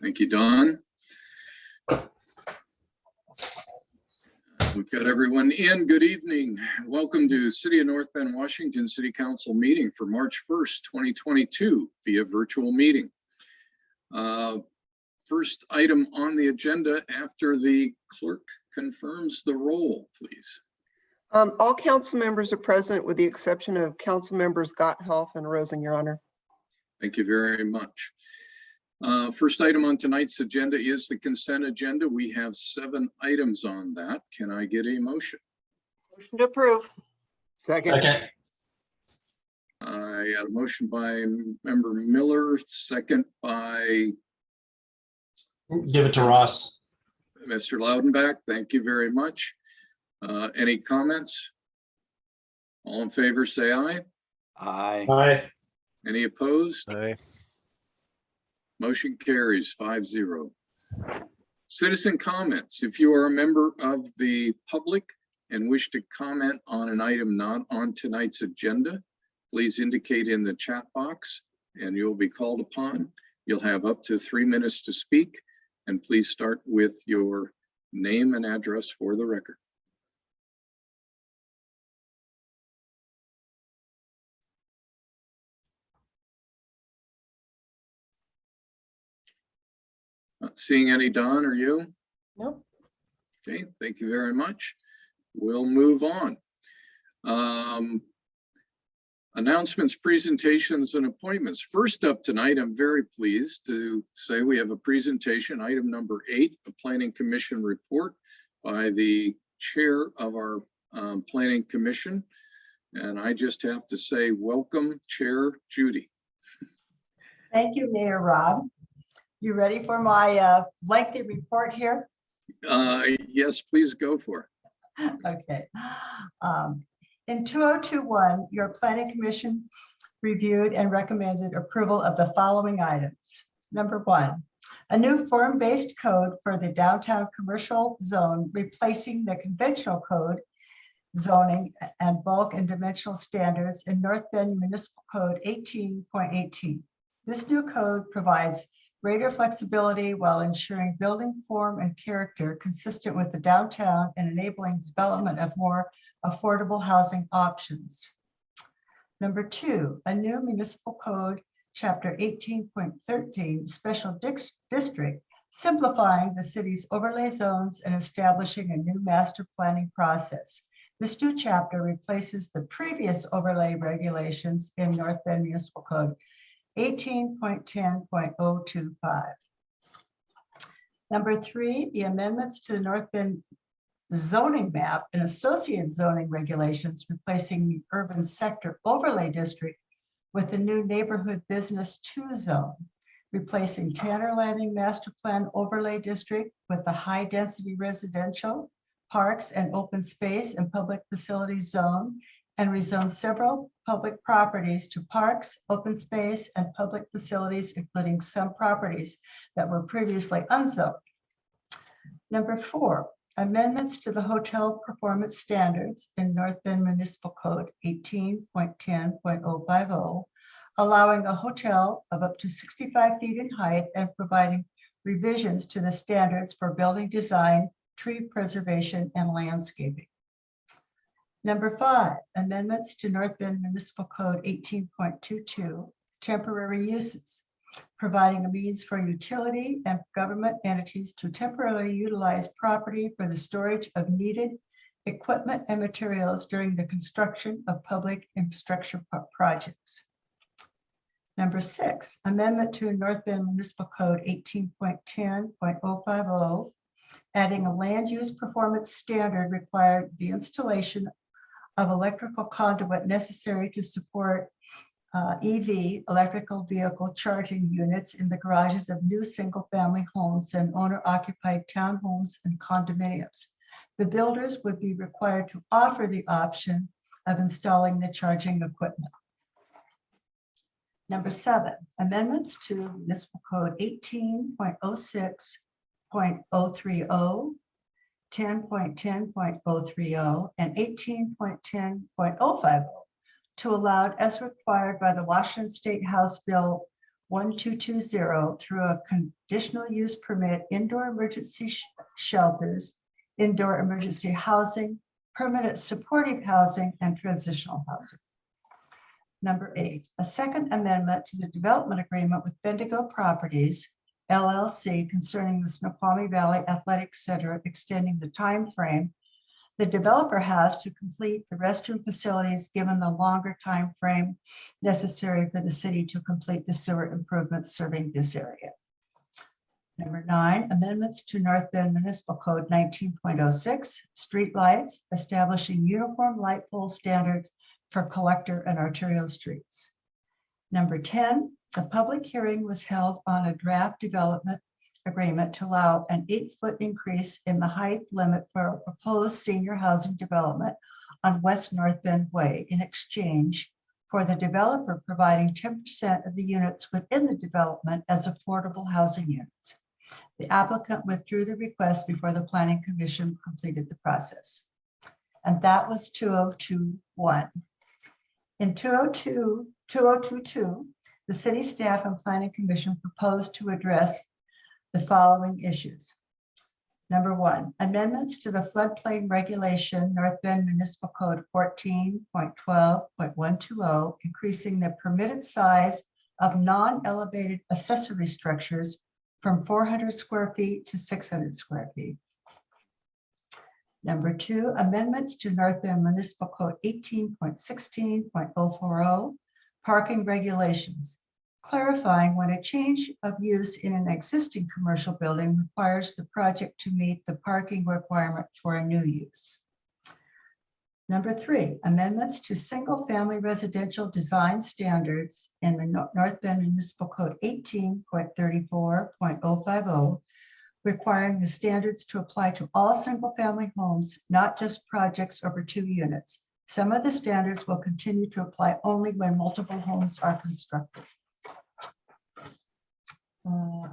Thank you, Don. We've got everyone in. Good evening. Welcome to City of North Bend, Washington City Council meeting for March 1st, 2022 via virtual meeting. First item on the agenda after the clerk confirms the roll, please. All council members are present with the exception of council members Gotthelf and Rosen, Your Honor. Thank you very much. First item on tonight's agenda is the consent agenda. We have 7 items on that. Can I get a motion? Motion to approve. Second. I got a motion by member Miller, second by Give it to Ross. Mr. Loudenbach. Thank you very much. Any comments? All in favor, say aye. Aye. Aye. Any opposed? Aye. Motion carries 5-0. Citizen comments. If you are a member of the public and wish to comment on an item not on tonight's agenda, please indicate in the chat box and you'll be called upon. You'll have up to 3 minutes to speak, and please start with your name and address for the record. Not seeing any. Don, are you? Nope. Okay, thank you very much. We'll move on. Announcements, presentations, and appointments. First up tonight, I'm very pleased to say we have a presentation, item number 8, the Planning Commission report by the chair of our Planning Commission. And I just have to say, welcome, Chair Judy. Thank you, Mayor Rob. You ready for my lengthy report here? Yes, please go for it. Okay. In 2021, your Planning Commission reviewed and recommended approval of the following items. Number 1, a new form-based code for the downtown commercial zone, replacing the conventional code zoning and bulk and dimensional standards in North Bend Municipal Code 18.18. This new code provides greater flexibility while ensuring building form and character consistent with the downtown and enabling development of more affordable housing options. Number 2, a new municipal code, chapter 18.13, special district, simplifying the city's overlay zones and establishing a new master planning process. This new chapter replaces the previous overlay regulations in North Bend Municipal Code 18.10.025. Number 3, the amendments to the North Bend zoning map and associated zoning regulations, replacing the urban sector overlay district with the new neighborhood business 2 zone, replacing Tanner Landing master plan overlay district with the high density residential, parks and open space and public facilities zone, and rezone several public properties to parks, open space, and public facilities, including some properties that were previously unzoned. Number 4, amendments to the hotel performance standards in North Bend Municipal Code 18.10.050, allowing a hotel of up to 65 feet in height and providing revisions to the standards for building design, tree preservation, and landscaping. Number 5, amendments to North Bend Municipal Code 18.22, temporary uses, providing a means for utility and government entities to temporarily utilize property for the storage of needed equipment and materials during the construction of public infrastructure projects. Number 6, amendment to North Bend Municipal Code 18.10.050, adding a land use performance standard required the installation of electrical conduit necessary to support EV, electrical vehicle charging units in the garages of new single-family homes and owner-occupied townhomes and condominiums. The builders would be required to offer the option of installing the charging equipment. Number 7, amendments to Municipal Code 18.06.030, 10.10.030, and 18.10.050 to allow, as required by the Washington State House Bill 1220 through a conditional use permit indoor emergency shelters, indoor emergency housing, permanent supportive housing, and transitional housing. Number 8, a second amendment to the development agreement with Bendigo Properties, LLC concerning the Snoqualmie Valley Athletic Center, extending the time frame the developer has to complete the restroom facilities given the longer time frame necessary for the city to complete the sewer improvements serving this area. Number 9, amendments to North Bend Municipal Code 19.06, streetlights, establishing uniform light pole standards for collector and arterial streets. Number 10, a public hearing was held on a draft development agreement to allow an 8-foot increase in the height limit for a proposed senior housing development on West North Bend Way in exchange for the developer providing 10% of the units within the development as affordable housing units. The applicant withdrew the request before the Planning Commission completed the process. And that was 2021. In 2022, the city staff and Planning Commission proposed to address the following issues. Number 1, amendments to the floodplain regulation, North Bend Municipal Code 14.12.120, increasing the permitted size of non-elevated accessory structures from 400 square feet to 600 square feet. Number 2, amendments to North Bend Municipal Code 18.16.040, parking regulations, clarifying when a change of use in an existing commercial building requires the project to meet the parking requirement for a new use. Number 3, amendments to single-family residential design standards in the North Bend Municipal Code 18.34.050, requiring the standards to apply to all single-family homes, not just projects over 2 units. Some of the standards will continue to apply only when multiple homes are constructed.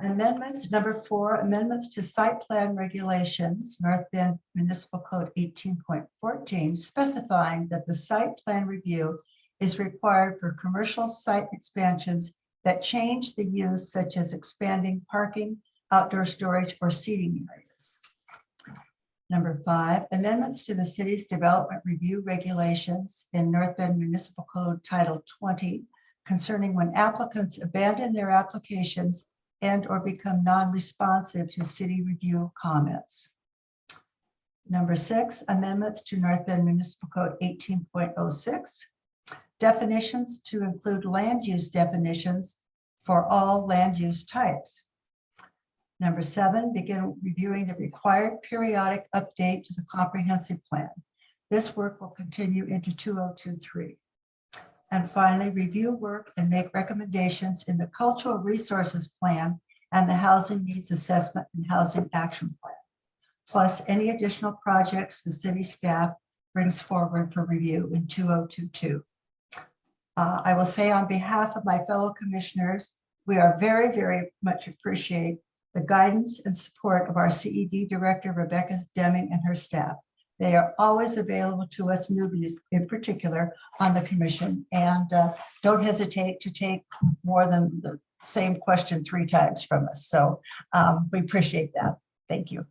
Amendments, number 4, amendments to site plan regulations, North Bend Municipal Code 18.14, specifying that the site plan review is required for commercial site expansions that change the use, such as expanding parking, outdoor storage, or seating areas. Number 5, amendments to the city's development review regulations in North Bend Municipal Code Title 20 concerning when applicants abandon their applications and or become non-responsive to city review comments. Number 6, amendments to North Bend Municipal Code 18.06, definitions to include land use definitions for all land use types. Number 7, begin reviewing the required periodic update to the comprehensive plan. This work will continue into 2023. And finally, review work and make recommendations in the cultural resources plan and the housing needs assessment and housing action plan, plus any additional projects the city staff brings forward for review in 2022. I will say on behalf of my fellow commissioners, we are very, very much appreciate the guidance and support of our CED director, Rebecca Deming, and her staff. They are always available to us newbies in particular on the commission, and don't hesitate to take more than the same question 3 times from us. So we appreciate that. Thank you.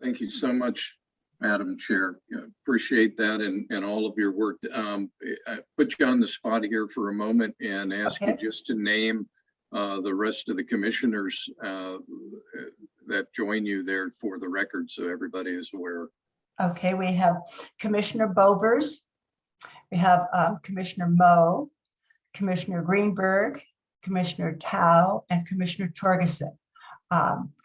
Thank you so much, Madam Chair. Appreciate that and all of your work. I put you on the spot here for a moment and ask you just to name the rest of the commissioners that join you there for the record, so everybody is aware. Okay, we have Commissioner Bovers, we have Commissioner Moe, Commissioner Greenberg, Commissioner Tao, and Commissioner Torgerson.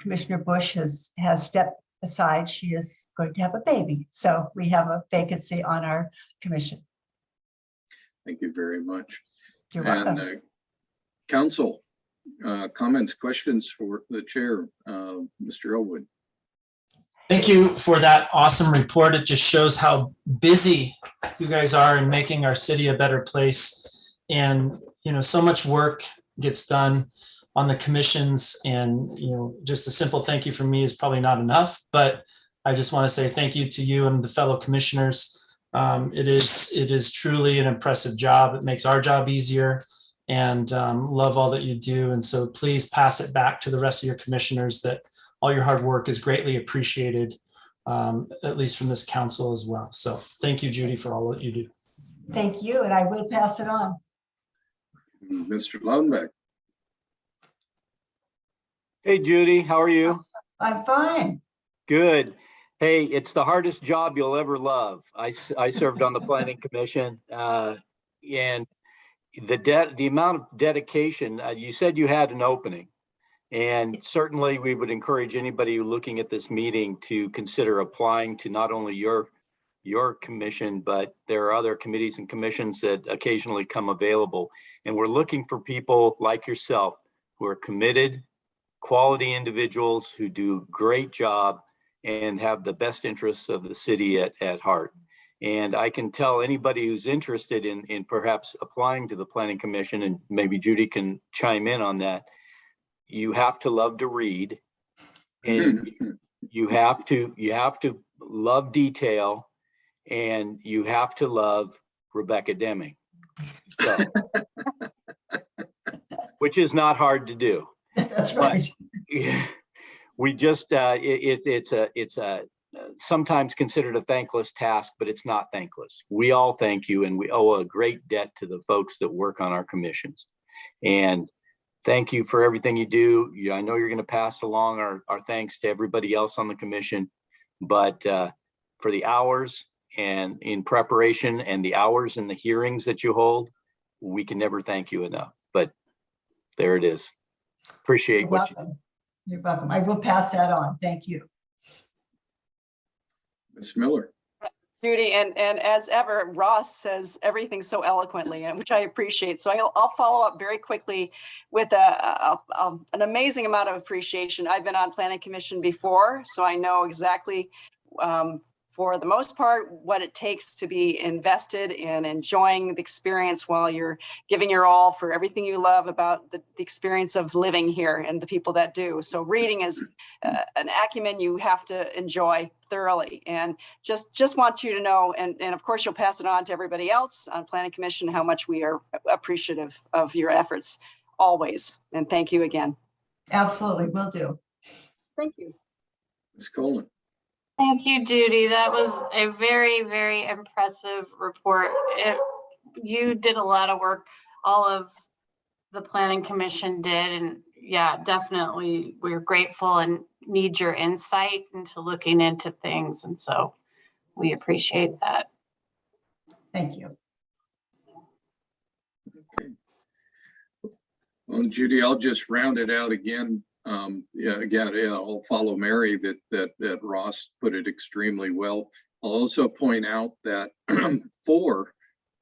Commissioner Bush has stepped aside. She is going to have a baby, so we have a vacancy on our commission. Thank you very much. You're welcome. And council, comments, questions for the chair, Mr. Elwood. Thank you for that awesome report. It just shows how busy you guys are in making our city a better place. And, you know, so much work gets done on the commissions, and, you know, just a simple thank you from me is probably not enough, but I just want to say thank you to you and the fellow commissioners. It is truly an impressive job. It makes our job easier. and love all that you do. And so please pass it back to the rest of your commissioners that all your hard work is greatly appreciated, at least from this council as well. So thank you, Judy, for all that you do. Thank you, and I will pass it on. Mr. Laudenbach. Hey, Judy, how are you? I'm fine. Good. Hey, it's the hardest job you'll ever love. I served on the planning commission, and the amount of dedication, you said you had an opening, and certainly we would encourage anybody looking at this meeting to consider applying to not only your commission, but there are other committees and commissions that occasionally come available. And we're looking for people like yourself who are committed, quality individuals who do a great job and have the best interests of the city at heart. And I can tell anybody who's interested in perhaps applying to the Planning Commission, and maybe Judy can chime in on that, you have to love to read, and you have to love detail, and you have to love Rebecca Deming. So, which is not hard to do. That's right. Yeah, we just it's a sometimes considered a thankless task, but it's not thankless. We all thank you, and we owe a great debt to the folks that work on our commissions. And thank you for everything you do. I know you're going to pass along our thanks to everybody else on the commission, but for the hours and in preparation and the hours and the hearings that you hold, we can never thank you enough. But there it is. Appreciate You're what you welcome. You're welcome. I will pass that on. Thank you. Ms. Miller. Judy, and as ever, Ross says everything so eloquently, and which I appreciate. So I'll follow up very quickly with an amazing amount of appreciation. I've been on Planning Commission before, so I know exactly, for the most part, what it takes to be invested in enjoying the experience while you're giving your all for everything you love about the experience of living here and the people that do. So reading is an acumen you have to enjoy thoroughly, and just want you to know, and of course you'll pass it on to everybody else on Planning Commission, how much we are appreciative of your efforts always. And thank you again. Absolutely, will do. Thank you. Ms. Colin. Thank you, Judy. That was a very, very impressive report. You did a lot of work. All of the Planning Commission did. And yeah, definitely we're grateful and need your insight into looking into things. And so we appreciate that. Thank you. Okay. Well, Judy, I'll just round it out again. I'll follow Mary that Ross put it extremely well. I'll also point out that 4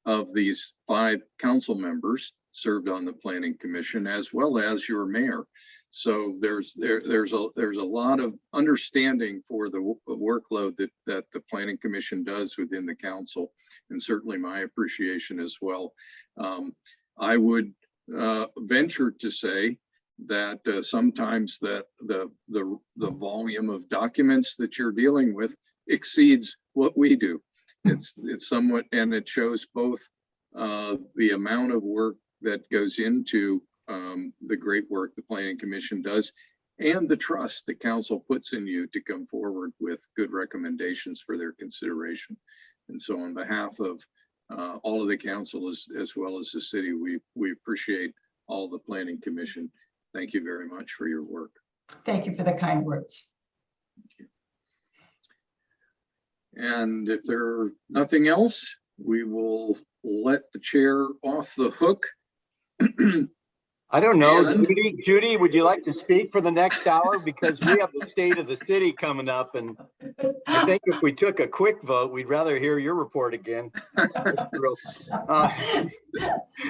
of these 5 council members served on the Planning Commission, as well as your mayor. So there's a lot of understanding for the workload that the Planning Commission does within the council, and certainly my appreciation as well. I would venture to say that sometimes that the volume of documents that you're dealing with exceeds what we do. It's somewhat, and it shows both the amount of work that goes into the great work the Planning Commission does, and the trust that council puts in you to come forward with good recommendations for their consideration. And so on behalf of all of the council as well as the city, we appreciate all the Planning Commission. Thank you very much for your work. Thank you for the kind words. Thank you. And if there's nothing else, we will let the chair off the hook. I don't know, And- Judy, would you like to speak for the next hour? Because we have the state of the city coming up, and I think if we took a quick vote, we'd rather hear your report again.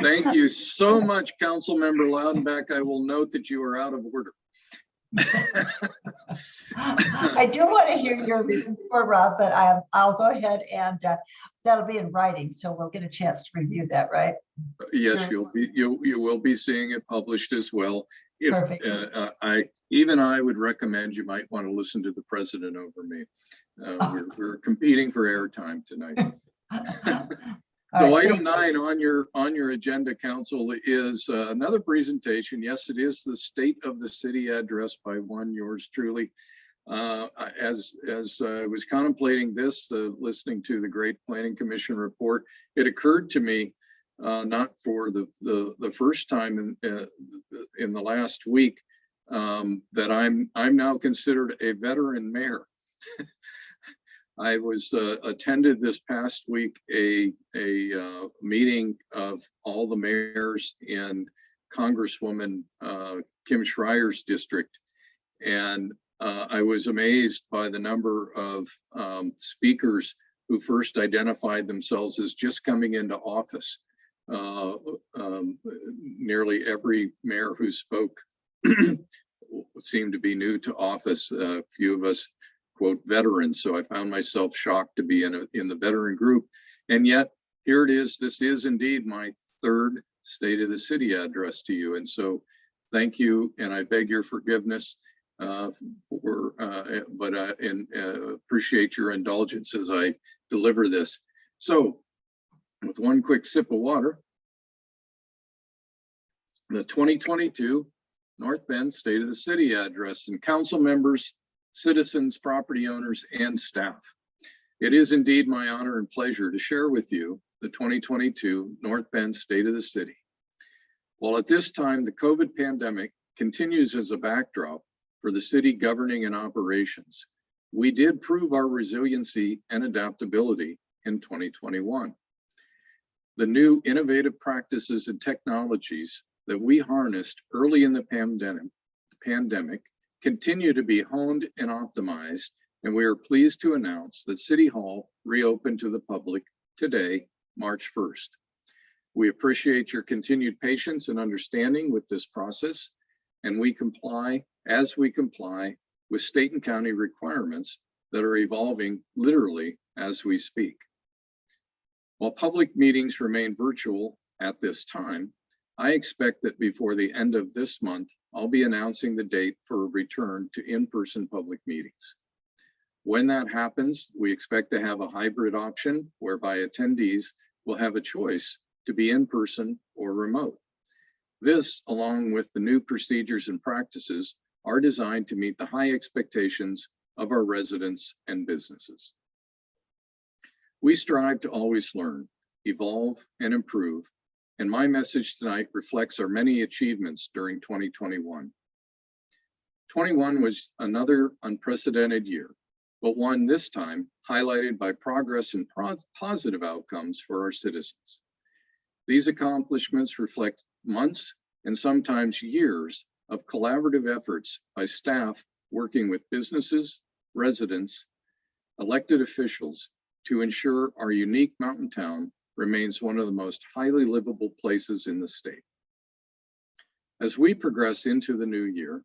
Thank you so much, Councilmember Loudenbeck. I will note that you are out of order. I do want to hear your report, Rob, but I'll go ahead and that'll be in writing, so we'll get a chance to review that, right? Yes, you will be seeing it published as well. If Perfect. I would recommend you might want to listen to the president over me. We're competing for airtime tonight. All So right, item 9 on your agenda, council, is another presentation. Yes, it is the State of the City address by one yours truly. As I was contemplating this, listening to the great Planning Commission report, it occurred to me, not for the first time in the last week, that I'm now considered a veteran mayor. I was attended this past week a meeting of all the mayors in Congresswoman Kim Schreier's district, and I was amazed by the number of speakers who first identified themselves as just coming into office. Nearly every mayor who spoke seemed to be new to office. A few of us quote veterans, so I found myself shocked to be in the veteran group. And yet here it is. This is indeed my third State of the City address to you, and so thank you, and I beg your forgiveness appreciate your indulgence as I deliver this. So with one quick sip of water, the 2022 North Bend State of the City address, and council members, citizens, property owners, and staff. It is indeed my honor and pleasure to share with you the 2022 North Bend State of the City. While at this time the COVID pandemic continues as a backdrop for the city governing and operations, we did prove our resiliency and adaptability in 2021. The new innovative practices and technologies that we harnessed early in the pandemic continue to be honed and optimized, and we are pleased to announce that City Hall reopened to the public today, March 1st. We appreciate your continued patience and understanding with this process, and we comply with state and county requirements that are evolving literally as we speak. While public meetings remain virtual at this time, I expect that before the end of this month, I'll be announcing the date for a return to in-person public meetings. When that happens, we expect to have a hybrid option whereby attendees will have a choice to be in person or remote. This, along with the new procedures and practices, are designed to meet the high expectations of our residents and businesses. We strive to always learn, evolve, and improve, and my message tonight reflects our many achievements during 2021. 21 was another unprecedented year, but one this time highlighted by progress and positive outcomes for our citizens. These accomplishments reflect months and sometimes years of collaborative efforts by staff working with businesses, residents, elected officials to ensure our unique mountain town remains one of the most highly livable places in the state. As we progress into the new year,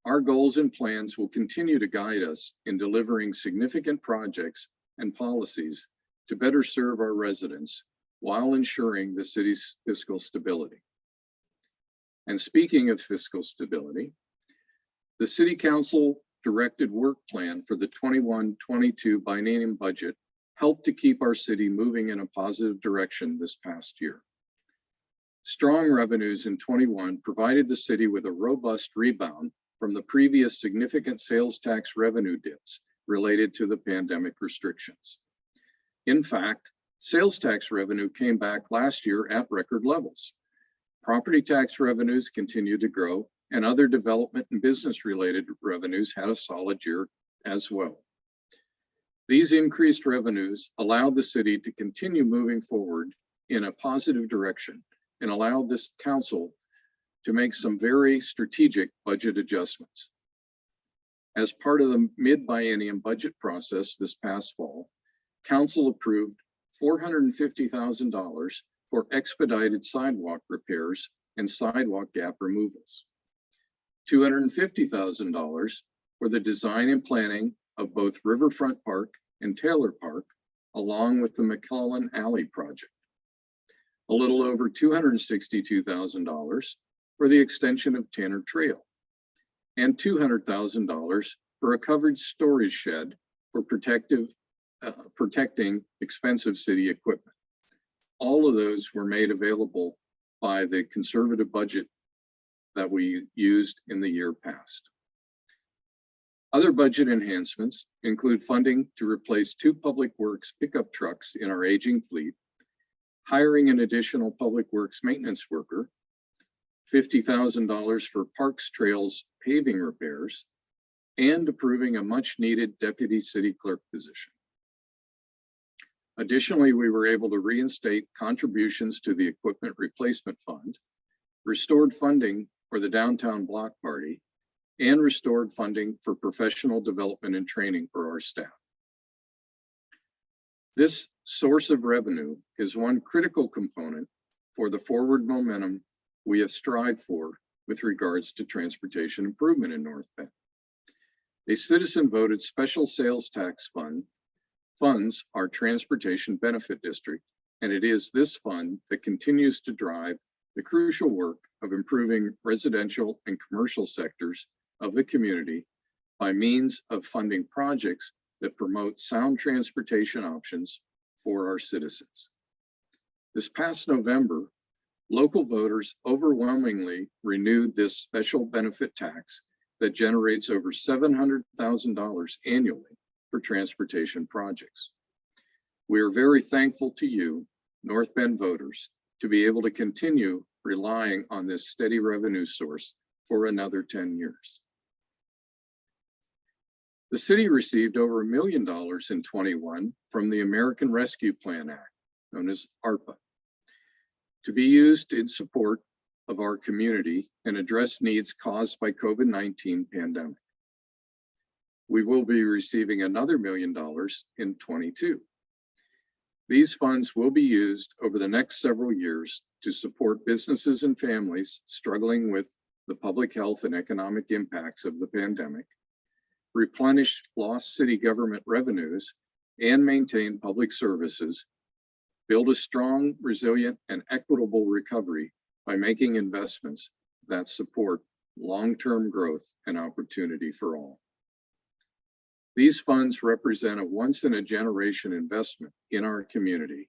our goals and plans will continue to guide us in delivering significant projects and policies to better serve our residents while ensuring the city's fiscal stability. And speaking of fiscal stability, the City Council directed work plan for the 21-22 biennium budget helped to keep our city moving in a positive direction this past year. Strong revenues in 21 provided the city with a robust rebound from the previous significant sales tax revenue dips related to the pandemic restrictions. In fact, sales tax revenue came back last year at record levels. Property tax revenues continued to grow, and other development and business related revenues had a solid year as well. These increased revenues allowed the city to continue moving forward in a positive direction and allowed this council to make some very strategic budget adjustments. As part of the mid-biennium budget process this past fall, council approved $450,000 for expedited sidewalk repairs and sidewalk gap removals, $250,000 for the design and planning of both Riverfront Park and Taylor Park, along with the McClellan Alley project, a little over $262,000 for the extension of Tanner Trail, and $200,000 for a covered storage shed for protecting expensive city equipment. all of those were made available by the conservative budget that we used in the year past. Other budget enhancements include funding to replace 2 public works pickup trucks in our aging fleet, hiring an additional public works maintenance worker, $50,000 for parks trails paving repairs, and approving a much needed deputy city clerk position. Additionally, we were able to reinstate contributions to the equipment replacement fund, restored funding for the downtown block party, and restored funding for professional development and training for our staff. This source of revenue is one critical component for the forward momentum we have strived for with regards to transportation improvement in North Bend. A citizen-voted special sales tax fund funds our transportation benefit district, and it is this fund that continues to drive the crucial work of improving residential and commercial sectors of the community by means of funding projects that promote sound transportation options for our citizens. This past November, local voters overwhelmingly renewed this special benefit tax that generates over $700,000 annually for transportation projects. We are very thankful to you, North Bend voters, to be able to continue relying on this steady revenue source for another 10 years. The city received over $1 million in 21 from the American Rescue Plan Act, known as ARPA, to be used in support of our community and address needs caused by COVID-19 pandemic. We will be receiving another $1 million in 22. These funds will be used over the next several years to support businesses and families struggling with the public health and economic impacts of the pandemic, replenish lost city government revenues, and maintain public services, build a strong, resilient, and equitable recovery by making investments that support long-term growth and opportunity for all. These funds represent a once-in-a-generation investment in our community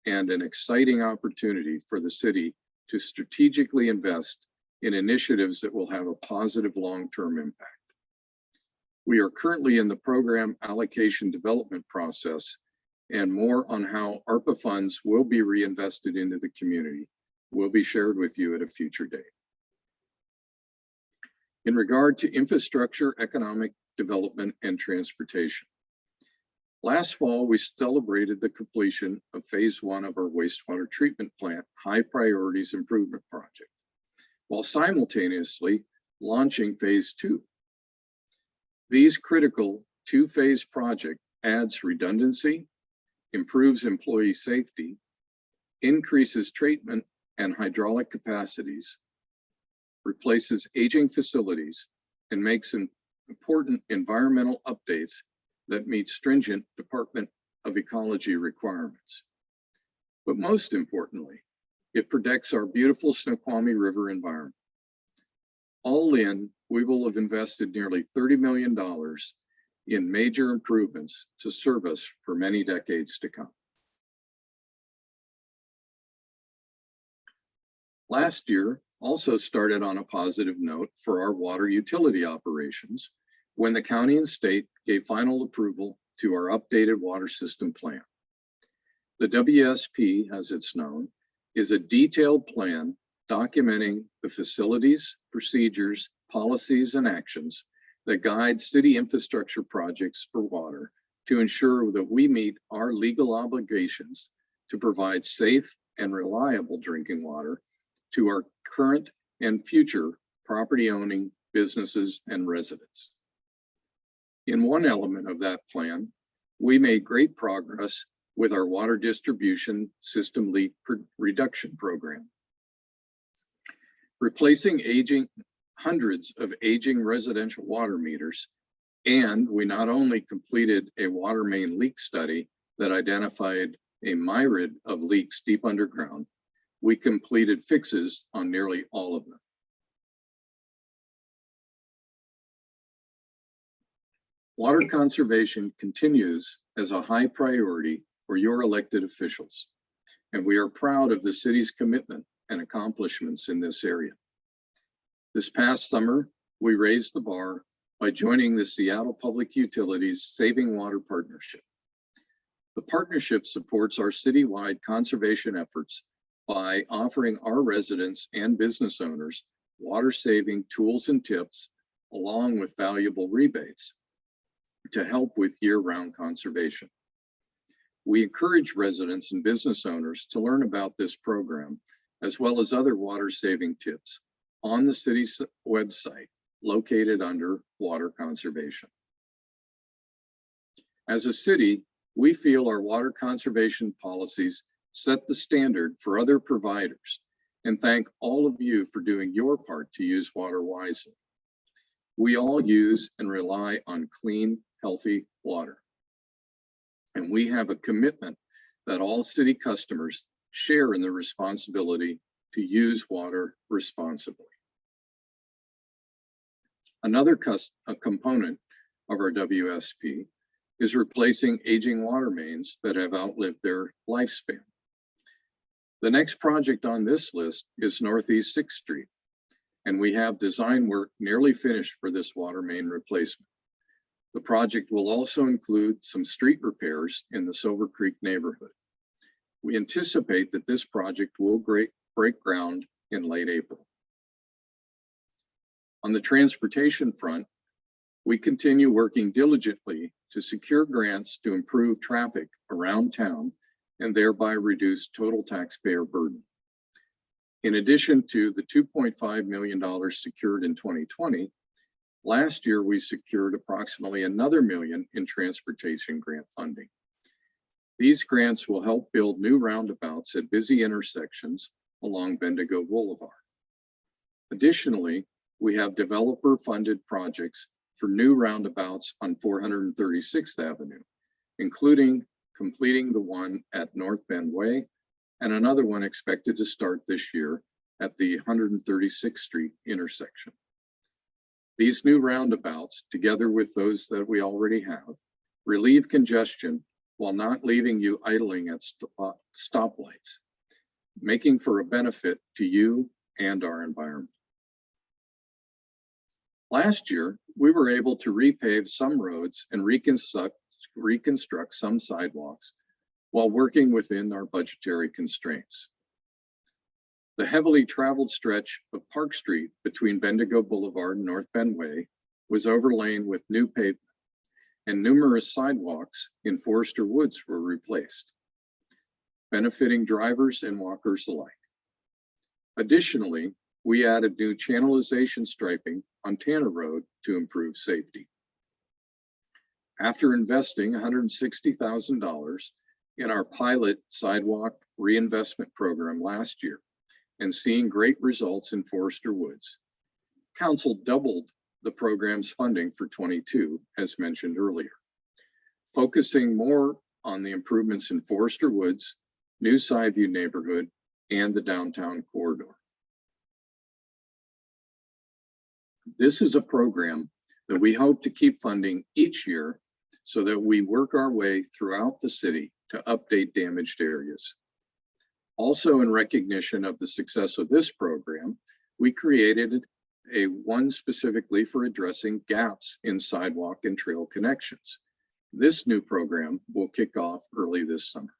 and an exciting opportunity for the city to strategically invest in initiatives that will have a positive long-term impact. We are currently in the program allocation development process, and more on how ARPA funds will be reinvested into the community will be shared with you at a future date. In regard to infrastructure, economic development, and transportation, last fall, we celebrated the completion of phase 1 of our wastewater treatment plant high priorities improvement project, while simultaneously launching phase 2. These critical 2-phase project adds redundancy, improves employee safety, increases treatment and hydraulic capacities, replaces aging facilities, and makes important environmental updates that meet stringent Department of Ecology requirements. But most importantly, it protects our beautiful Snoqualmie River environment. All in, we will have invested nearly $30 million in major improvements to serve us for many decades to come. Last year also started on a positive note for our water utility operations when the county and state gave final approval to our updated water system plan. The WSP, as it's known, is a detailed plan documenting the facilities, procedures, policies, and actions that guide city infrastructure projects for water to ensure that we meet our legal obligations to provide safe and reliable drinking water to our current and future property owning businesses and residents. In one element of that plan, we made great progress with our water distribution system leak reduction program. Replacing hundreds of aging residential water meters, and we not only completed a water main leak study that identified a myriad of leaks deep underground, we completed fixes on nearly all of them. Water conservation continues as a high priority for your elected officials, and we are proud of the city's commitment and accomplishments in this area. This past summer, we raised the bar by joining the Seattle Public Utilities Saving Water Partnership. The partnership supports our citywide conservation efforts by offering our residents and business owners water-saving tools and tips, along with valuable rebates to help with year-round conservation. We encourage residents and business owners to learn about this program, as well as other water-saving tips on the city's website located under Water Conservation. As a city, we feel our water conservation policies set the standard for other providers, and thank all of you for doing your part to use water wisely. We all use and rely on clean, healthy water. And we have a commitment that all city customers share in the responsibility to use water responsibly. Another component of our WSP is replacing aging water mains that have outlived their lifespan. The next project on this list is Northeast 6th Street, and we have design work nearly finished for this water main replacement. The project will also include some street repairs in the Silver Creek neighborhood. We anticipate that this project will break ground in late April. On the transportation front, we continue working diligently to secure grants to improve traffic around town and thereby reduce total taxpayer burden. In addition to the $2.5 million secured in 2020, last year we secured approximately another $1 million in transportation grant funding. These grants will help build new roundabouts at busy intersections along Bendigo Boulevard. Additionally, we have developer-funded projects for new roundabouts on 436th Avenue, including completing the one at North Bend Way and another one expected to start this year at the 136th Street intersection. These new roundabouts, together with those that we already have, relieve congestion while not leaving you idling at stoplights, making for a benefit to you and our environment. Last year, we were able to repave some roads and reconstruct some sidewalks while working within our budgetary constraints. The heavily traveled stretch of Park Street between Bendigo Boulevard and North Bend Way was overlain with new pavement, and numerous sidewalks in Forester Woods were replaced, benefiting drivers and walkers alike. Additionally, we added new channelization striping on Tanner Road to improve safety. After investing $160,000 in our pilot sidewalk reinvestment program last year and seeing great results in Forester Woods, Council doubled the program's funding for 22, as mentioned earlier, focusing more on the improvements in Forester Woods, New Sideview neighborhood, and the downtown corridor. This is a program that we hope to keep funding each year so that we work our way throughout the city to update damaged areas. Also, in recognition of the success of this program, we created one specifically for addressing gaps in sidewalk and trail connections. This new program will kick off early this summer.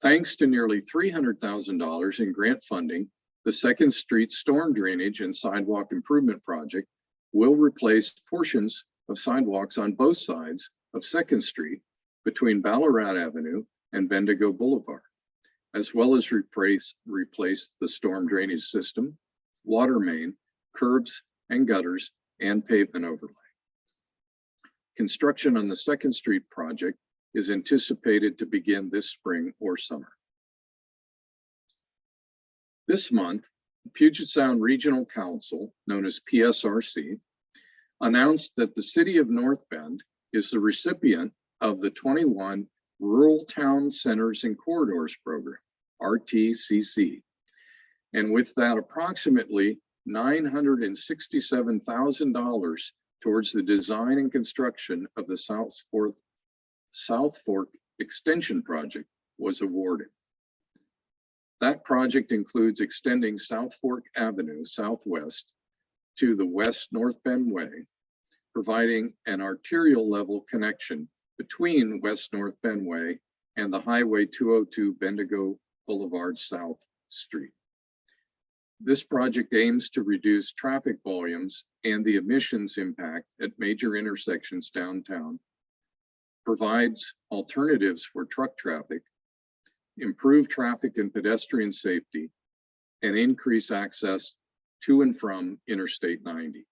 Thanks to nearly $300,000 in grant funding, the 2nd Street Storm Drainage and Sidewalk Improvement Project will replace portions of sidewalks on both sides of 2nd Street between Ballarat Avenue and Bendigo Boulevard, as well as replace the storm drainage system, water main, curbs and gutters, and pavement overlay. Construction on the 2nd Street project is anticipated to begin this spring or summer. This month, the Puget Sound Regional Council, known as PSRC, announced that the city of North Bend is the recipient of the 21 Rural Town Centers and Corridors program, RTCC. And with that, approximately $967,000 towards the design and construction of the South Fork Extension Project was awarded. That project includes extending South Fork Avenue southwest to the West North Bend Way, providing an arterial level connection between West North Bend Way and the Highway 202 Bendigo Boulevard South Street. This project aims to reduce traffic volumes and the emissions impact at major intersections downtown, provides alternatives for truck traffic, improve traffic and pedestrian safety, and increase access to and from Interstate 90.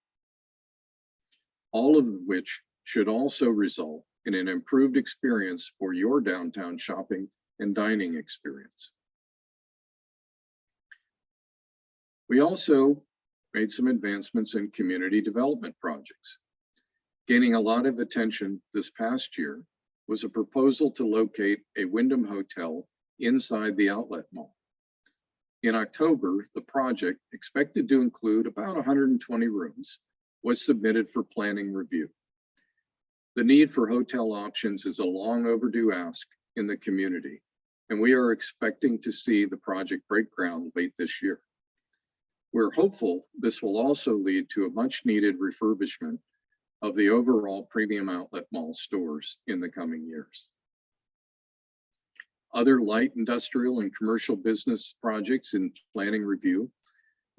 All of which should also result in an improved experience for your downtown shopping and dining experience. We also made some advancements in community development projects. Gaining a lot of attention this past year was a proposal to locate a Wyndham Hotel inside the outlet mall. In October, the project, expected to include about 120 rooms, was submitted for planning review. The need for hotel options is a long overdue ask in the community, and we are expecting to see the project break ground late this year. We're hopeful this will also lead to a much needed refurbishment of the overall premium outlet mall stores in the coming years. Other light industrial and commercial business projects in planning review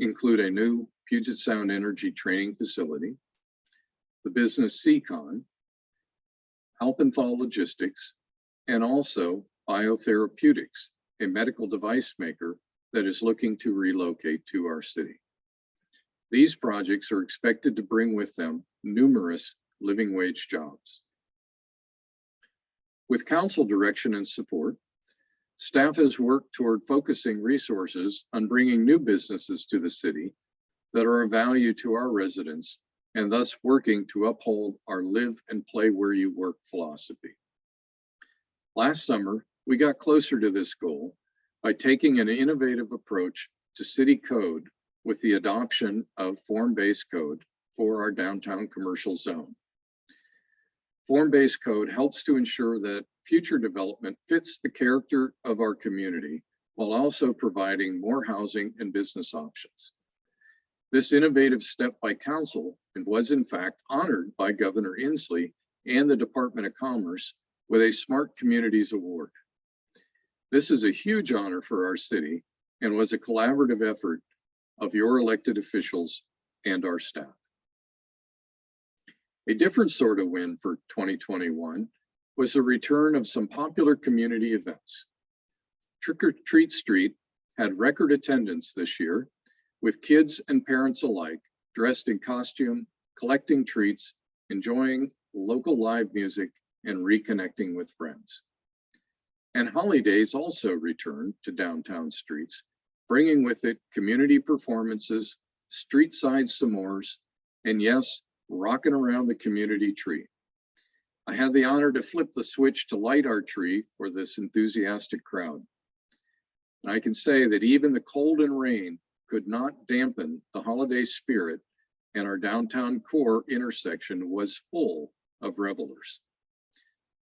include a new Puget Sound Energy training facility, the business Seacon, Alpenthal Logistics, and also Biotherapeutics, a medical device maker that is looking to relocate to our city. These projects are expected to bring with them numerous living wage jobs. With council direction and support, staff has worked toward focusing resources on bringing new businesses to the city that are of value to our residents, and thus working to uphold our live and play where you work philosophy. Last summer, we got closer to this goal by taking an innovative approach to city code with the adoption of form-based code for our downtown commercial zone. Form-based code helps to ensure that future development fits the character of our community while also providing more housing and business options. This innovative step by council was in fact honored by Governor Inslee and the Department of Commerce with a Smart Communities Award. This is a huge honor for our city and was a collaborative effort of your elected officials and our staff. A different sort of win for 2021 was the return of some popular community events. Trick or Treat Street had record attendance this year, with kids and parents alike dressed in costume, collecting treats, enjoying local live music, and reconnecting with friends. And Holidays also returned to downtown streets, bringing with it community performances, street-side s'mores, and yes, rocking around the community tree. I had the honor to flip the switch to light our tree for this enthusiastic crowd. And I can say that even the cold and rain could not dampen the holiday spirit, and our downtown core intersection was full of revelers.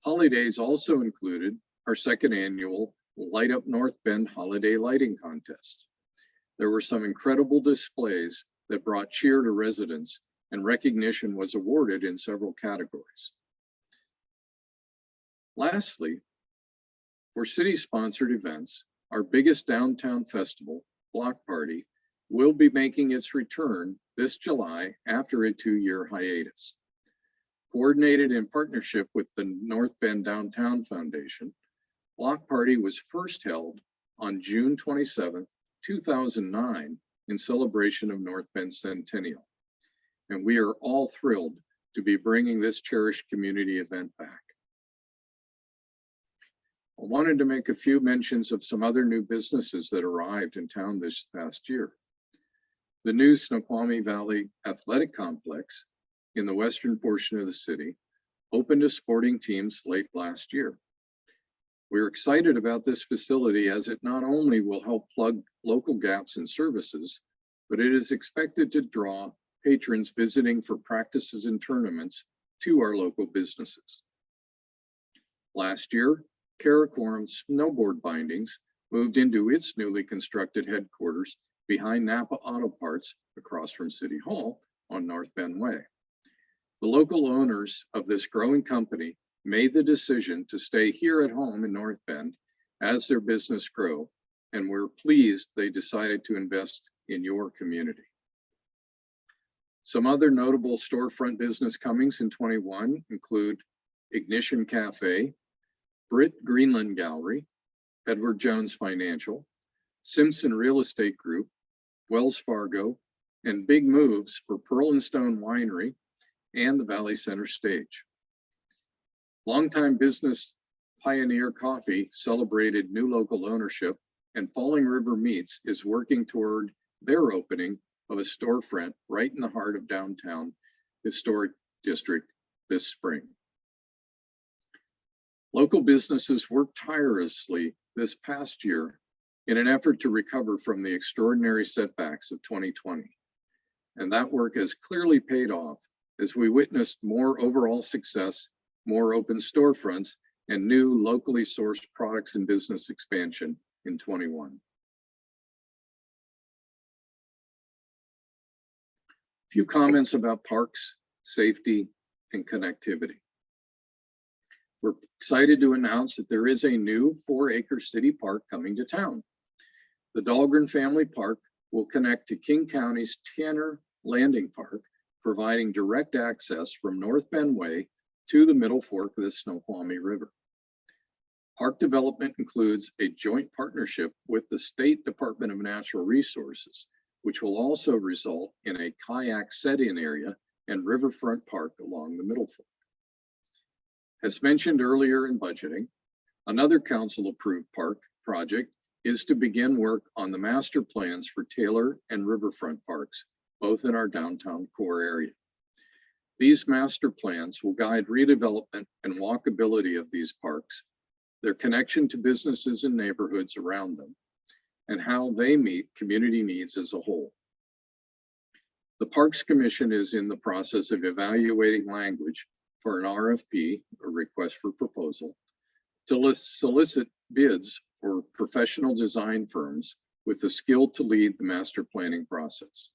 Holidays also included our second annual Light Up North Bend Holiday Lighting Contest. There were some incredible displays that brought cheer to residents, and recognition was awarded in several categories. Lastly, for city-sponsored events, our biggest downtown festival, Block Party, will be making its return this July after a 2-year hiatus. Coordinated in partnership with the North Bend Downtown Foundation, Block Party was first held on June 27th, 2009 in celebration of North Bend's centennial. And we are all thrilled to be bringing this cherished community event back. I wanted to make a few mentions of some other new businesses that arrived in town this past year. The new Snoqualmie Valley Athletic Complex in the western portion of the city opened to sporting teams late last year. We're excited about this facility as it not only will help plug local gaps in services, but it is expected to draw patrons visiting for practices and tournaments to our local businesses. Last year, Karakoram Snowboard Bindings moved into its newly constructed headquarters behind Napa Auto Parts across from City Hall on North Bend Way. The local owners of this growing company made the decision to stay here at home in North Bend as their business grew, and we're pleased they decided to invest in your community. Some other notable storefront business comings in 21 include Ignition Cafe, Britt Greenland Gallery, Edward Jones Financial, Simpson Real Estate Group, Wells Fargo, and big moves for Pearl and Stone Winery and the Valley Center Stage. Longtime business Pioneer Coffee celebrated new local ownership, and Falling River Meats is working toward their opening of a storefront right in the heart of downtown historic district this spring. Local businesses worked tirelessly this past year in an effort to recover from the extraordinary setbacks of 2020. And that work has clearly paid off as we witnessed more overall success, more open storefronts, and new locally sourced products and business expansion in 21. Few comments about parks, safety, and connectivity. We're excited to announce that there is a new 4-acre city park coming to town. The Dahlgren Family Park will connect to King County's Tanner Landing Park, providing direct access from North Bend Way to the Middle Fork of the Snoqualmie River. Park development includes a joint partnership with the State Department of Natural Resources, which will also result in a kayak set-in area and riverfront park along the Middle Fork. As mentioned earlier in budgeting, another council-approved park project is to begin work on the master plans for Taylor and riverfront parks, both in our downtown core area. These master plans will guide redevelopment and walkability of these parks, their connection to businesses and neighborhoods around them, and how they meet community needs as a whole. The Parks Commission is in the process of evaluating language for an RFP, or request for proposal, to solicit bids for professional design firms with the skill to lead the master planning process.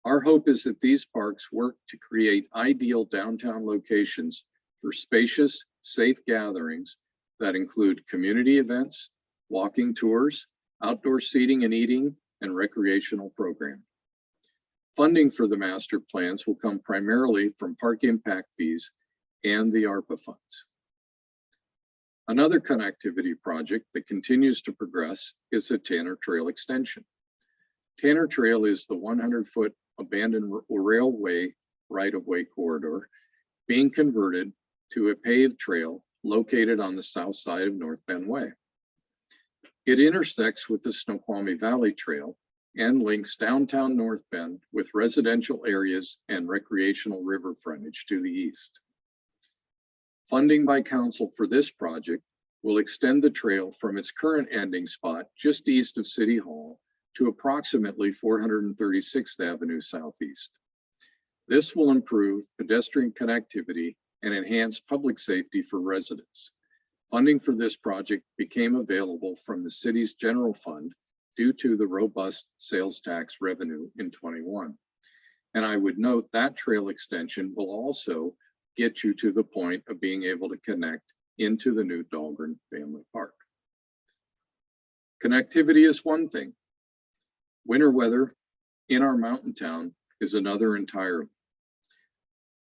Our hope is that these parks work to create ideal downtown locations for spacious, safe gatherings that include community events, walking tours, outdoor seating and eating, and recreational programming. Funding for the master plans will come primarily from park impact fees and the ARPA funds. Another connectivity project that continues to progress is the Tanner Trail extension. Tanner Trail is the 100-foot abandoned railway right-of-way corridor being converted to a paved trail located on the south side of North Bend Way. It intersects with the Snoqualmie Valley Trail and links downtown North Bend with residential areas and recreational river frontage to the east. Funding by council for this project will extend the trail from its current ending spot just east of City Hall to approximately 436th Avenue Southeast. This will improve pedestrian connectivity and enhance public safety for residents. Funding for this project became available from the city's general fund due to the robust sales tax revenue in 21. And I would note that trail extension will also get you to the point of being able to connect into the new Dahlgren Family Park. Connectivity is one thing. Winter weather in our mountain town is another entirely.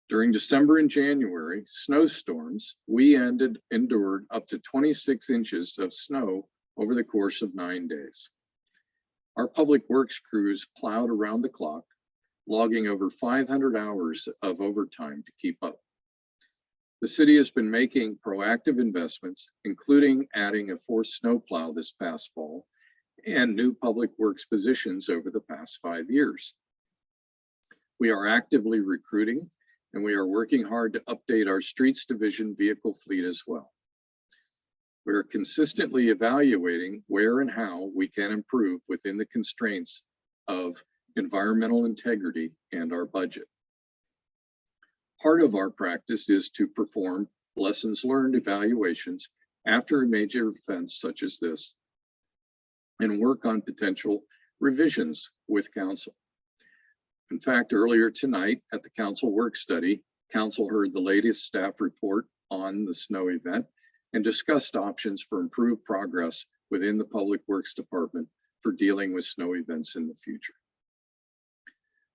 During December and January snowstorms, we endured up to 26 inches of snow over the course of 9 days. Our public works crews plowed around the clock, logging over 500 hours of overtime to keep up. The city has been making proactive investments, including adding a fourth snowplow this past fall and new public works positions over the past 5 years. We are actively recruiting, and we are working hard to update our streets division vehicle fleet as well. We are consistently evaluating where and how we can improve within the constraints of environmental integrity and our budget. Part of our practice is to perform lessons learned evaluations after a major offense such as this and work on potential revisions with council. In fact, earlier tonight at the council work study, council heard the latest staff report on the snow event and discussed options for improved progress within the Public Works Department for dealing with snow events in the future.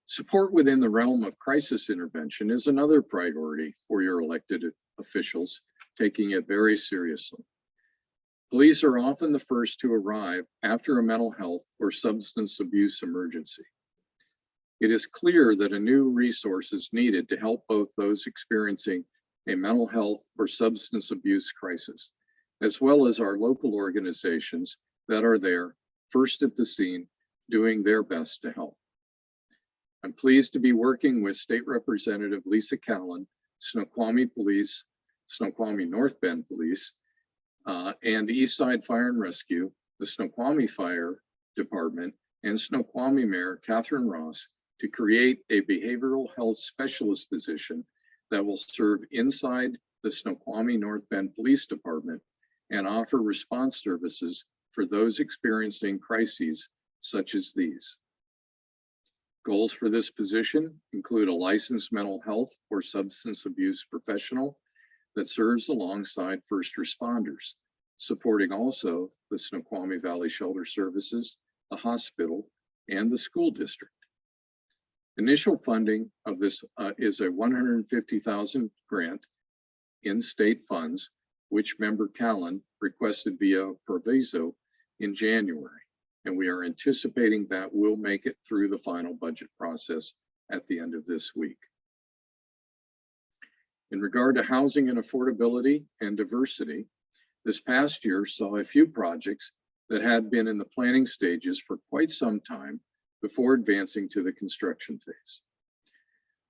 Support within the realm of crisis intervention is another priority for your elected officials, taking it very seriously. Police are often the first to arrive after a mental health or substance abuse emergency. It is clear that a new resource is needed to help both those experiencing a mental health or substance abuse crisis, as well as our local organizations that are there first at the scene, doing their best to help. I'm pleased to be working with State Representative Lisa Callan, Snoqualmie Police, Snoqualmie North Bend Police, and Eastside Fire and Rescue, the Snoqualmie Fire Department, and Snoqualmie Mayor Catherine Ross to create a behavioral health specialist position that will serve inside the Snoqualmie North Bend Police Department and offer response services for those experiencing crises such as these. Goals for this position include a licensed mental health or substance abuse professional that serves alongside first responders, supporting also the Snoqualmie Valley Shelter Services, the hospital, and the school district. Initial funding of this is a $150,000 grant in state funds, which member Callan requested via proviso in January. And we are anticipating that we'll make it through the final budget process at the end of this week. In regard to housing and affordability and diversity, this past year saw a few projects that had been in the planning stages for quite some time before advancing to the construction phase.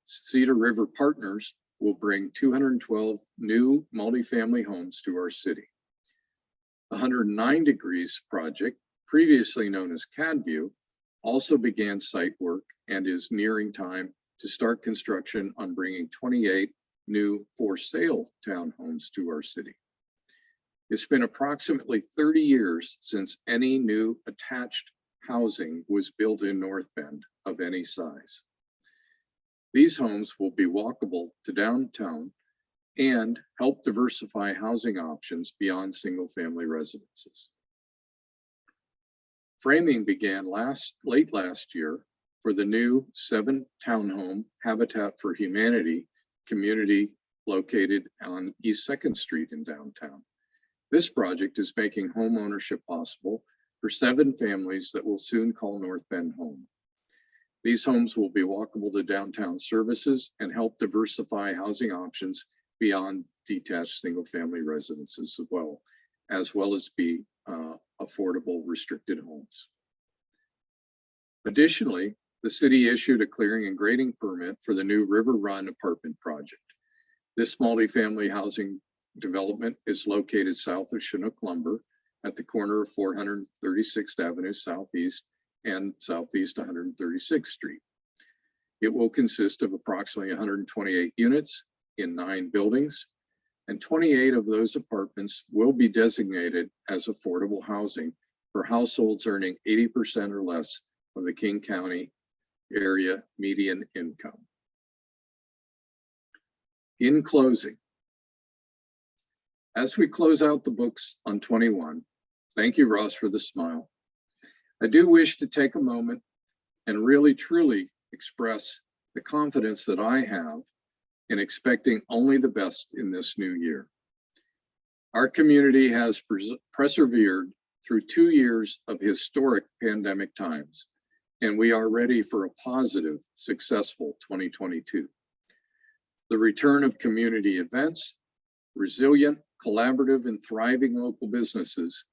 Cedar River Partners will bring 212 new multifamily homes to our city. The 109 Degrees project, previously known as CADView, also began site work and is nearing time to start construction on bringing 28 new for sale townhomes to our city. It's been approximately 30 years since any new attached housing was built in North Bend of any size. These homes will be walkable to downtown and help diversify housing options beyond single-family residences. Framing began late last year for the new 7-townhome Habitat for Humanity community located on East 2nd Street in downtown. This project is making home ownership possible for 7 families that will soon call North Bend home. These homes will be walkable to downtown services and help diversify housing options beyond detached single-family residences as well as be affordable restricted homes. Additionally, the city issued a clearing and grading permit for the new River Run apartment project. This multifamily housing development is located south of Chinook Lumber at the corner of 436th Avenue Southeast and Southeast 136th Street. It will consist of approximately 128 units in 9 buildings, and 28 of those apartments will be designated as affordable housing for households earning 80% or less of the King County area median income. In closing, as we close out the books on 21, thank you, Ross, for the smile. I do wish to take a moment and really truly express the confidence that I have in expecting only the best in this new year. Our community has persevered through 2 years of historic pandemic times, and we are ready for a positive, successful 2022. The return of community events, resilient, collaborative, and thriving local businesses,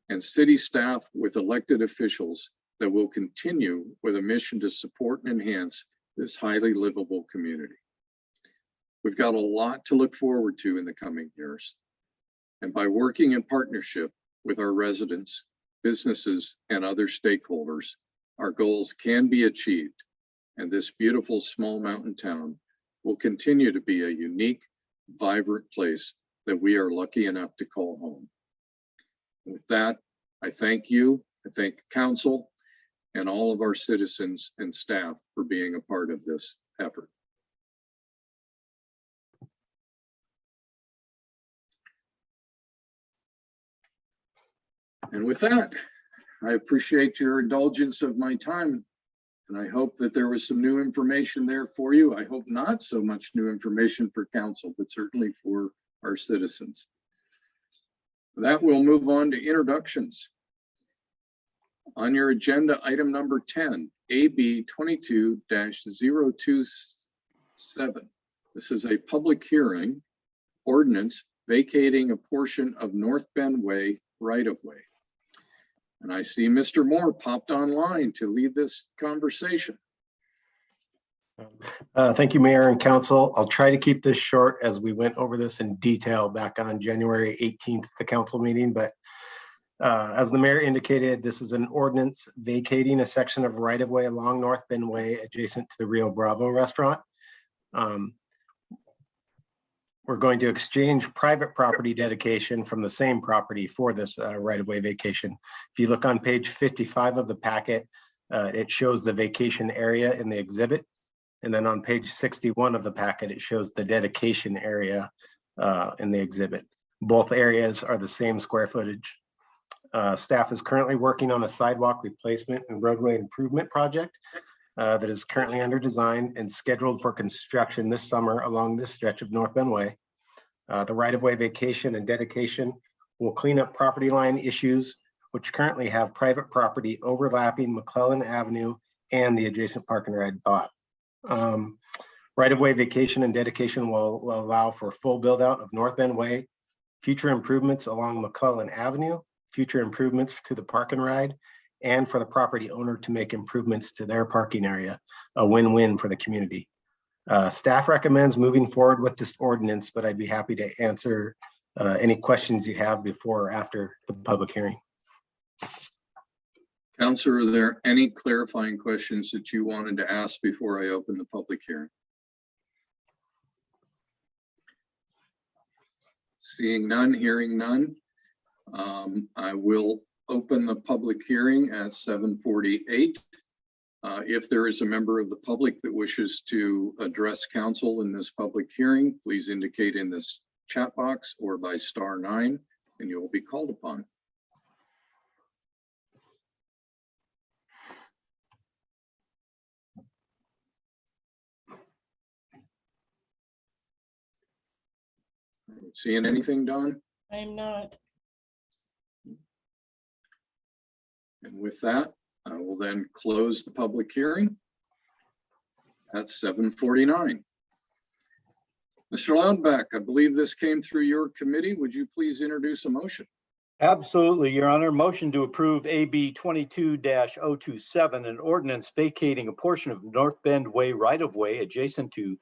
and city staff with elected officials that will continue with a mission to support and enhance this highly livable community. We've got a lot to look forward to in the coming years. And by working in partnership with our residents, businesses, and other stakeholders, our goals can be achieved. And this beautiful small mountain town will continue to be a unique, vibrant place that we are lucky enough to call home. With that, I thank you, I thank the council, and all of our citizens and staff for being a part of this effort. And with that, I appreciate your indulgence of my time. And I hope that there was some new information there for you. I hope not so much new information for council, but certainly for our citizens. That will move on to introductions. On your agenda, item number 10, AB 22-027. This is a public hearing ordinance vacating a portion of North Bend Way right-of-way. And I see Mr. Moore popped online to lead this conversation. Thank you, Mayor and Council. I'll try to keep this short as we went over this in detail back on January 18th, the council meeting. But as the mayor indicated, this is an ordinance vacating a section of right-of-way along North Bend Way adjacent to the Rio Bravo restaurant. We're going to exchange private property dedication from the same property for this right-of-way vacation. If you look on page 55 of the packet, it shows the vacation area in the exhibit. And then on page 61 of the packet, it shows the dedication area in the exhibit. Both areas are the same square footage. Staff is currently working on a sidewalk replacement and roadway improvement project that is currently under design and scheduled for construction this summer along this stretch of North Bend Way. The right-of-way vacation and dedication will clean up property line issues, which currently have private property overlapping McClellan Avenue and the adjacent park and ride lot. Right-of-way vacation and dedication will allow for full build-out of North Bend Way, future improvements along McClellan Avenue, future improvements to the park and ride, and for the property owner to make improvements to their parking area, a win-win for the community. Staff recommends moving forward with this ordinance, but I'd be happy to answer any questions you have before or after the public hearing. Counselor, are there any clarifying questions that you wanted to ask before I open the public hearing? Seeing none, hearing none, I will open the public hearing at 7:48. If there is a member of the public that wishes to address council in this public hearing, please indicate in this chat box or by *9, and you will be called upon. Seeing anything, Don? I'm not. And with that, I will then close the public hearing at 7:49. Mr. Loudback, I believe this came through your committee. Would you please introduce a motion? Absolutely, Your Honor. Motion to approve AB 22-027, an ordinance vacating a portion of North Bend Way right-of-way adjacent to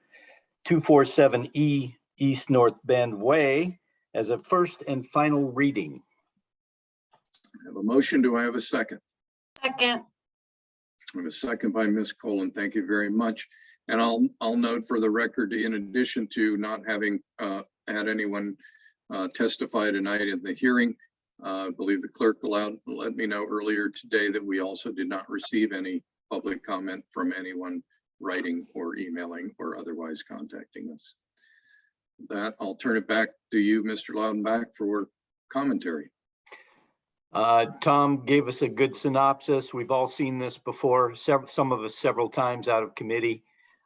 247E East North Bend Way as a first and final reading. I have a motion. Do I have a second? Second. I have a second by Ms. Colon. Thank you very much. And I'll note for the record, in addition to not having had anyone testify tonight in the hearing, I believe the clerk let me know earlier today that we also did not receive any public comment from anyone writing or emailing or otherwise contacting us. That I'll turn it back to you, Mr. Loudenbach, for commentary. Tom gave us a good synopsis. We've all seen this before, some of us several times out of committee.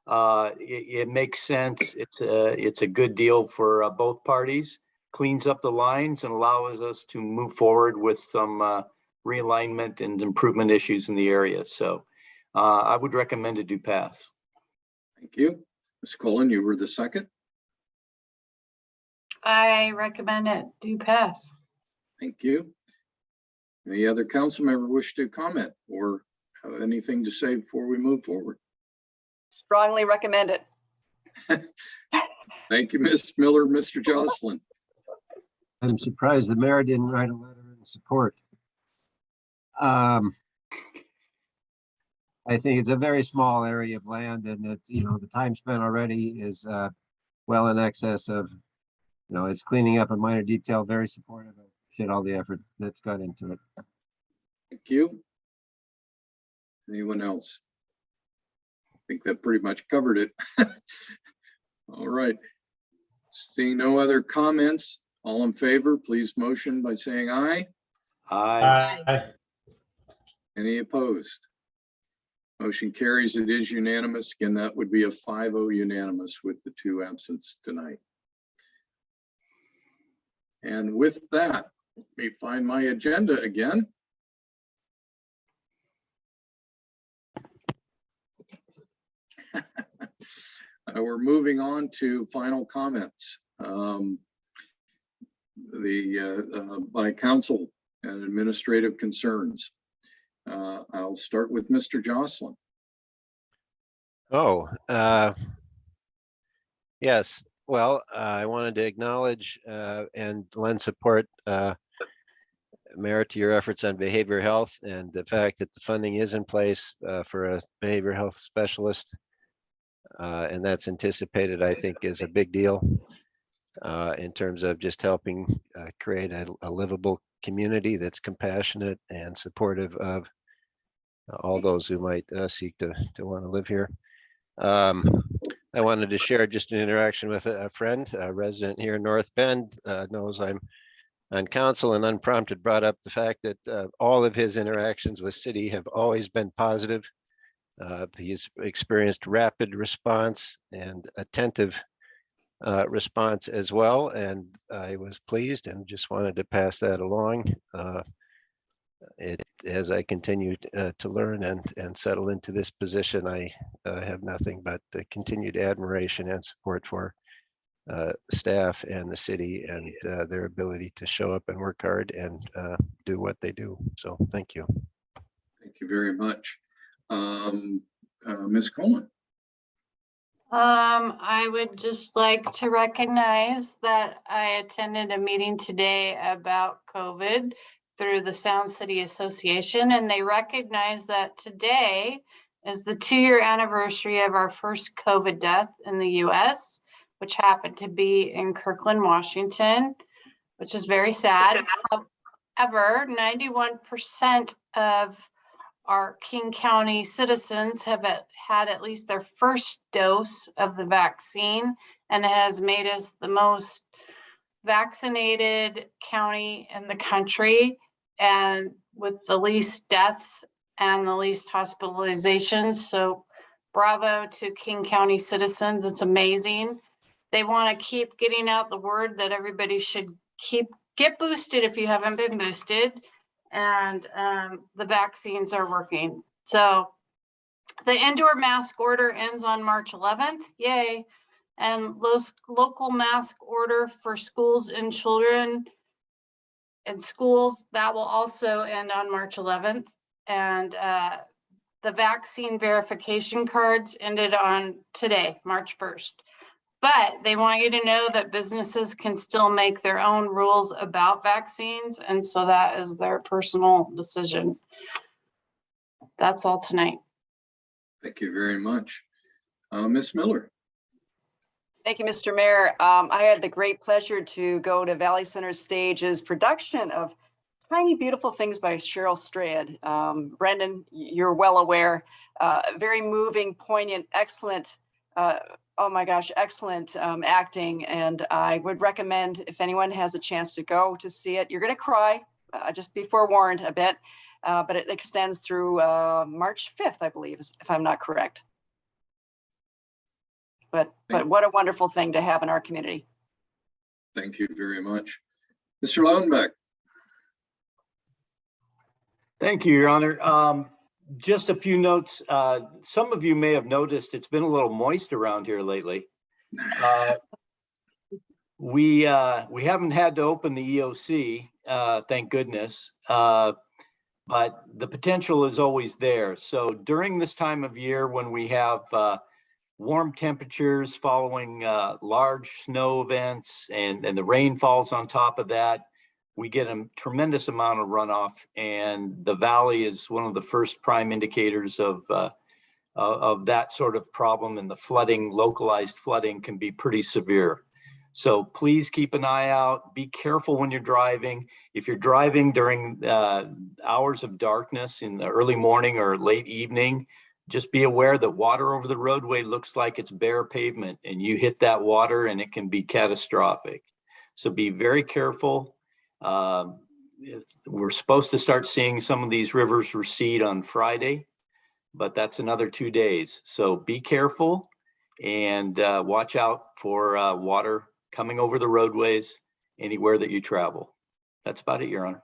It makes sense. It's a good deal for both parties. Cleans up the lines and allows us to move forward with some realignment and improvement issues in the area. So I would recommend it do pass. Thank you. Ms. Colon, you were the second. I recommend it do pass. Thank you. Any other council member wish to comment or have anything to say before we move forward? Strongly recommend it. Thank you, Ms. Miller. Mr. Jocelyn. I'm surprised the mayor didn't write a letter in support. I think it's a very small area of land, and it's, the time spent already is well in excess of, it's cleaning up a minor detail, very supportive of appreciate all the effort that's gone into it. Thank you. Anyone else? I think that pretty much covered it. All right. Seeing no other comments, all in favor, please motion by saying aye. Aye. Any opposed? Motion carries. It is unanimous. Again, that would be a 5-0 unanimous with the 2 absents tonight. And with that, let me find my agenda again. We're moving on to final comments. By council and administrative concerns. I'll start with Mr. Jocelyn. Oh, yes. Well, I wanted to acknowledge and lend support, Mayor, to your efforts on behavioral health and the fact that the funding is in place for a behavioral health specialist. And that's anticipated, I think, is a big deal in terms of just helping create a livable community that's compassionate and supportive of all those who might seek to want to live here. I wanted to share just an interaction with a friend, a resident here in North Bend, knows I'm on council, and unprompted brought up the fact that all of his interactions with city have always been positive. He's experienced rapid response and attentive response as well, and I was pleased and just wanted to pass that along. As I continue to learn and settle into this position, I have nothing but continued admiration and support for staff and the city and their ability to show up and work hard and do what they do. So thank you. Thank you very much. Ms. Coleman. I would just like to recognize that I attended a meeting today about COVID through the Sound City Association, and they recognize that today is the 2-year anniversary of our first COVID death in the US, which happened to be in Kirkland, Washington, which is very sad. However, 91% of our King County citizens have had at least their first dose of the vaccine, and it has made us the most vaccinated county in the country and with the least deaths and the least hospitalizations. So bravo to King County citizens. It's amazing. They want to keep getting out the word that everybody should get boosted if you haven't been boosted. And the vaccines are working. So the indoor mask order ends on March 11th. Yay. And local mask order for schools and children in schools, that will also end on March 11th. And the vaccine verification cards ended on today, March 1st. But they want you to know that businesses can still make their own rules about vaccines. And so that is their personal decision. That's all tonight. Thank you very much. Ms. Miller. Thank you, Mr. Mayor. I had the great pleasure to go to Valley Center Stage's production of Tiny Beautiful Things by Cheryl Strayed. Brendan, you're well aware, very moving, poignant, excellent, oh my gosh, excellent acting. And I would recommend if anyone has a chance to go to see it, you're going to cry, just be forewarned a bit, but it extends through March 5th, I believe, if I'm not correct. But what a wonderful thing to have in our community. Thank you very much. Mr. Laudenbach. Thank you, Your Honor. Just a few notes. Some of you may have noticed it's been a little moist around here lately. We haven't had to open the EOC, thank goodness, but the potential is always there. So during this time of year when we have warm temperatures following large snow events and the rain falls on top of that, we get a tremendous amount of runoff, and the valley is one of the first prime indicators of that sort of problem, and the flooding, localized flooding, can be pretty severe. So please keep an eye out. Be careful when you're driving. If you're driving during hours of darkness in the early morning or late evening, just be aware that water over the roadway looks like it's bare pavement, and you hit that water and it can be catastrophic. So be very careful. We're supposed to start seeing some of these rivers recede on Friday, but that's another 2 days. So be careful and watch out for water coming over the roadways anywhere that you travel. That's about it, Your Honor.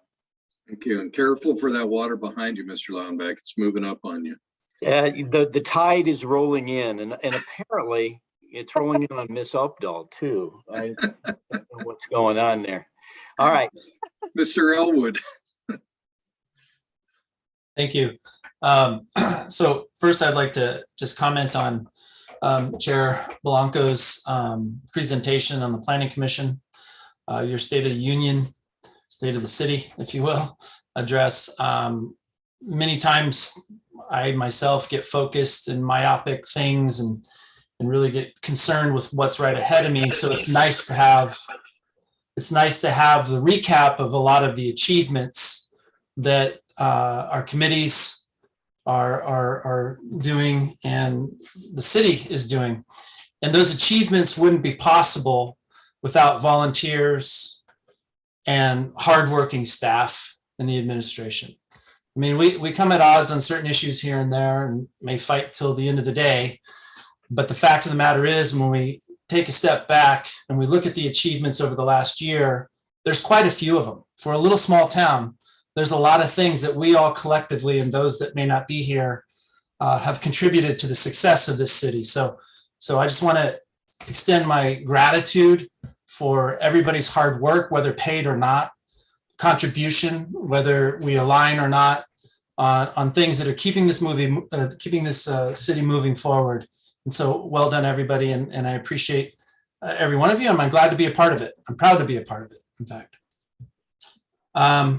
Thank you. And careful for that water behind you, Mr. Lauenbeck. It's moving up on you. The tide is rolling in, and apparently it's rolling in on Miss Updahl too. I don't know what's going on there. All right. Mr. Elwood. Thank you. So first, I'd like to just comment on Chair Blanco's presentation on the Planning Commission, your State of the Union, State of the City, if you will, address. Many times I myself get focused in myopic things and really get concerned with what's right ahead of me. So it's nice to have the recap of a lot of the achievements that our committees are doing and the city is doing. And those achievements wouldn't be possible without volunteers and hardworking staff in the administration. I mean, we come at odds on certain issues here and there and may fight till the end of the day. But the fact of the matter is, when we take a step back and we look at the achievements over the last year, there's quite a few of them. For a little small town, there's a lot of things that we all collectively, and those that may not be here, have contributed to the success of this city. So I just want to extend my gratitude for everybody's hard work, whether paid or not, contribution, whether we align or not, on things that are keeping this city moving forward. And so well done, everybody. And I appreciate every one of you. And I'm glad to be a part of it. I'm proud to be a part of it, in fact.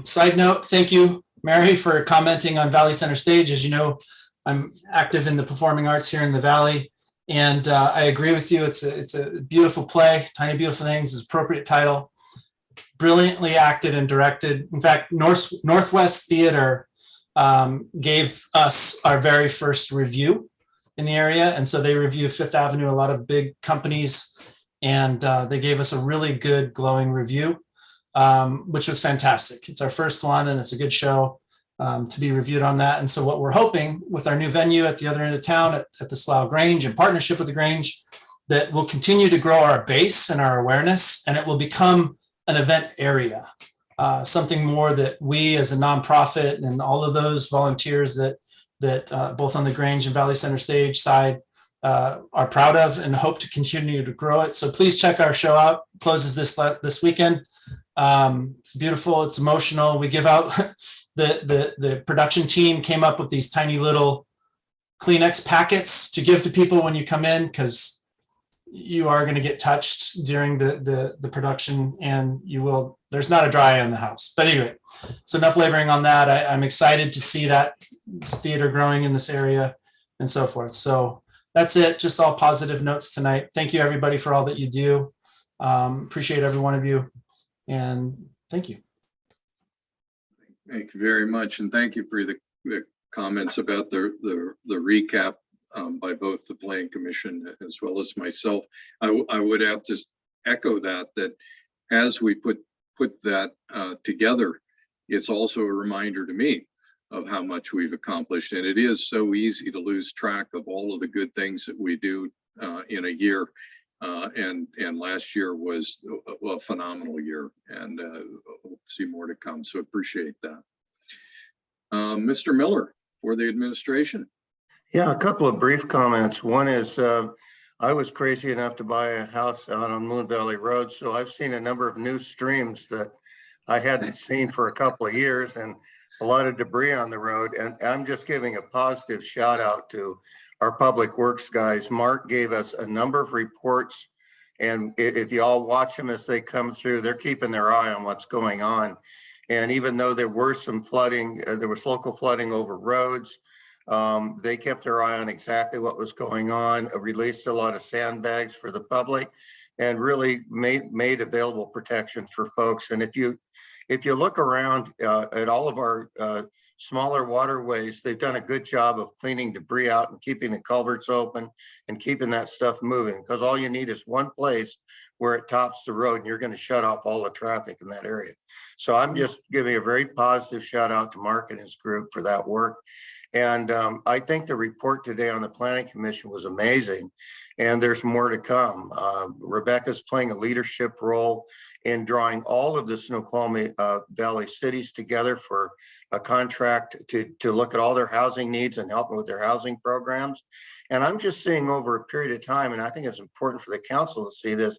Side note, thank you, Mary, for commenting on Valley Center Stage. As you know, I'm active in the performing arts here in the Valley. And I agree with you. It's a beautiful play. Tiny Beautiful Things is appropriate title. Brilliantly acted and directed. In fact, Northwest Theater gave us our very first review in the area. And so they review Fifth Avenue, a lot of big companies, and they gave us a really good glowing review, which was fantastic. It's our first one and it's a good show to be reviewed on that. And so what we're hoping with our new venue at the other end of town at the Slough Grange, in partnership with the Grange, that we'll continue to grow our base and our awareness, and it will become an event area, something more that we as a nonprofit and all of those volunteers that both on the Grange and Valley Center Stage side are proud of and hope to continue to grow it. So please check our show out. It closes this weekend. It's beautiful. It's emotional. We give out the production team came up with these tiny little Kleenex packets to give to people when you come in, because you are going to get touched during the production, and there's not a dry eye in the house. But anyway, so enough laboring on that. I'm excited to see that theater growing in this area and so forth. So that's it. Just all positive notes tonight. Thank you, everybody, for all that you do. Appreciate every one of you. And thank you. Thank you very much. And thank you for the comments about the recap by both the Planning Commission as well as myself. I would have to echo that as we put that together, it's also a reminder to me of how much we've accomplished. And it is so easy to lose track of all of the good things that we do in a year. And last year was a phenomenal year, and we'll see more to come. So appreciate that. Mr. Miller for the administration. Yeah, a couple of brief comments. One is I was crazy enough to buy a house out on Moon Valley Road. So I've seen a number of new streams that I hadn't seen for a couple of years, and a lot of debris on the road. And I'm just giving a positive shout out to our public works guys. Mark gave us a number of reports, and if you all watch them as they come through, they're keeping their eye on what's going on. And even though there were some flooding, there was local flooding over roads, They kept their eye on exactly what was going on, released a lot of sandbags for the public, and really made available protection for folks. And if you look around at all of our smaller waterways, they've done a good job of cleaning debris out and keeping the culverts open and keeping that stuff moving, because all you need is one place where it tops the road and you're going to shut off all the traffic in that area. So I'm just giving a very positive shout out to Mark and his group for that work. And I think the report today on the Planning Commission was amazing, and there's more to come. Rebecca's playing a leadership role in drawing all of the Snoqualmie Valley cities together for a contract to look at all their housing needs and help them with their housing programs. And I'm just seeing over a period of time, and I think it's important for the council to see this,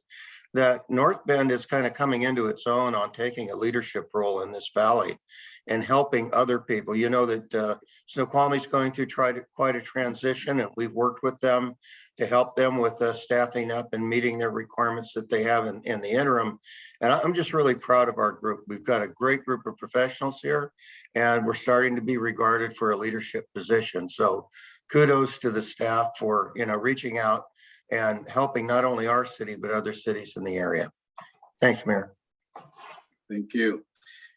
that North Bend is kind of coming into its own on taking a leadership role in this valley and helping other people. You know that Snoqualmie is going through quite a transition, and we've worked with them to help them with staffing up and meeting their requirements that they have in the interim. And I'm just really proud of our group. We've got a great group of professionals here, and we're starting to be regarded for a leadership position. So kudos to the staff for, you know, reaching out and helping not only our city, but other cities in the area. Thanks, Mayor. Thank you.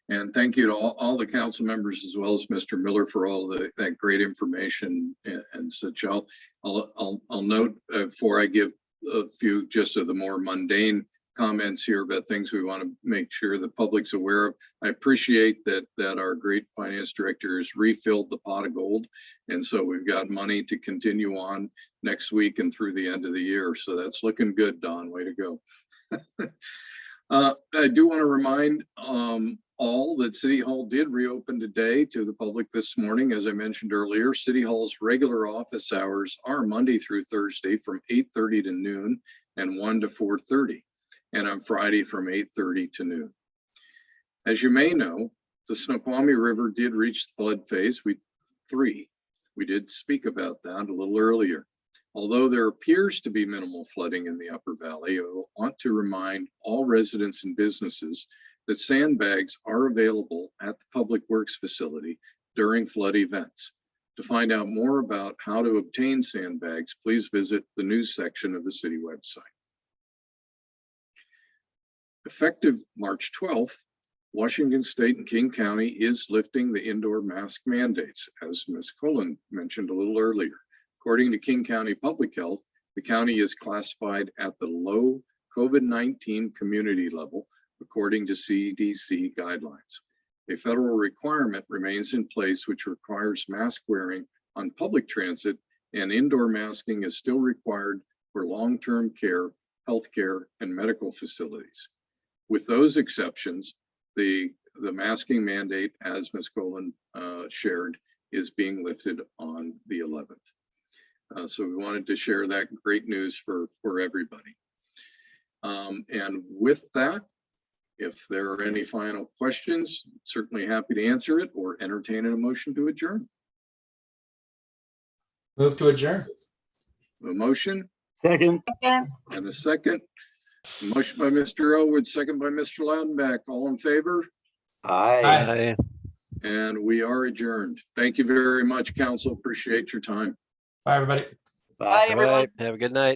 And thank you to all the council members, as well as Mr. Miller, for all that great information and such. I'll note before I give a few just of the more mundane comments here about things we want to make sure the public's aware of. I appreciate that our great finance director has refilled the pot of gold. And so we've got money to continue on next week and through the end of the year. So that's looking good, Don. Way to go. I do want to remind all that City Hall did reopen today to the public this morning. As I mentioned earlier, City Hall's regular office hours are Monday through Thursday from 8:30 to noon and 1 to 4:30. And on Friday from 8:30 to noon. As you may know, the Snoqualmie River did reach the flood phase. We did speak about that a little earlier. Although there appears to be minimal flooding in the upper valley, I want to remind all residents and businesses that sandbags are available at the Public Works facility during flood events. To find out more about how to obtain sandbags, please visit the news section of the city website. Effective March 12th, Washington State and King County is lifting the indoor mask mandates, as Ms. Cullen mentioned a little earlier. According to King County Public Health, the county is classified at the low COVID-19 community level, according to CDC guidelines. A federal requirement remains in place, which requires mask wearing on public transit, and indoor masking is still required for long-term care, healthcare, and medical facilities. With those exceptions, the masking mandate, as Ms. Golan shared, is being lifted on the 11th. So we wanted to share that great news for everybody. And with that, if there are any final questions, certainly happy to answer it or entertain a motion to adjourn. Move to adjourn. A motion Second. and a second. Motion by Mr. Elwood, second by Mr. Loudenback. All in favor? Aye. Aye. And we are adjourned. Thank you very much, council. Appreciate your time. Bye, everybody. Bye, everyone. Have a good night.